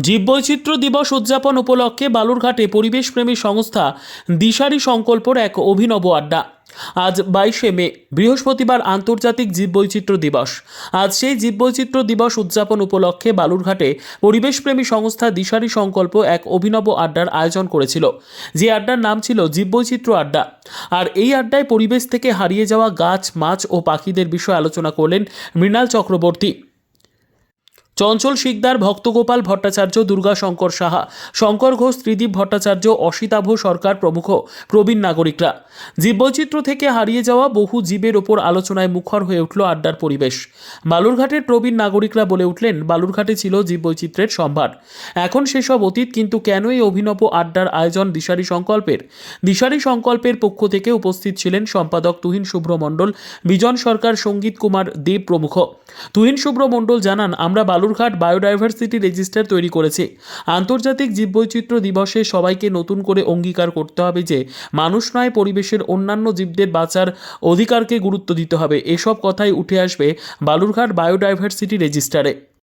জীববৈচিত্র্য দিবস উদযাপন উপলক্ষে বালুরঘাটে পরিবেশপ্রেমী সংস্থা দিশারি সংকল্পর এক অভিনব আড্ডা। আজ 22শে মে, বৃহস্পতিবার, আন্তর্জাতিক জীববৈচিত্র্য দিবস। আজ সেই জীববৈচিত্র্য দিবস উদযাপন উপলক্ষে বালুরঘাটে পরিবেশপ্রেমী সংস্থা দিশারি সংকল্প এক অভিনব আড্ডার আয়োজন করেছিল, যে আড্ডার নাম ছিল জীববৈচিত্র্য আড্ডা। আর এই আড্ডায় পরিবেশ থেকে হারিয়ে যাওয়া গাছ, মাছ ও পাখিদের বিষয়ে আলোচনা করলেন মৃণাল চক্রবর্তী, চঞ্চল শিকদার, ভক্তগোপাল ভট্টাচার্য, দুর্গা শঙ্কর সাহা, শঙ্কর ঘোষ, ত্রিদীপ ভট্টাচার্য, অসিতাভ সরকার প্রমুখ প্রবীণ নাগরিকরা। জীববৈচিত্র্য থেকে হারিয়ে যাওয়া বহু জীবের ওপর আলোচনায় মুখর হয়ে উঠল আড্ডার পরিবেশ। বালুরঘাটের প্রবীণ নাগরিকরা বলে উঠলেন, বালুরঘাটে ছিল জীববৈচিত্র্যের সম্ভার, এখন সেসব অতীত। কিন্তু কেন এই অভিনব আড্ডার আয়োজন দিশারি সংকল্পের? দিশারি সংকল্পের পক্ষ থেকে উপস্থিত ছিলেন সম্পাদক তুহিন শুভ্র মণ্ডল, বিজন সরকার, সঙ্গীত কুমার দেব প্রমুখ। তুহিন শুভ্র মণ্ডল জানান, আমরা বালুরঘাট বায়োডাইভার্সিটি রেজিস্টার তৈরি করেছি। আন্তর্জাতিক জীববৈচিত্র্য দিবসে সবাইকে নতুন করে অঙ্গীকার করতে হবে যে মানুষ নয়, পরিবেশের অন্যান্য জীবদের বাঁচার অধিকারকে গুরুত্ব দিতে হবে। এসব কথাই উঠে আসবে বালুরঘাট বায়োডাইভার্সিটি রেজিস্টারে।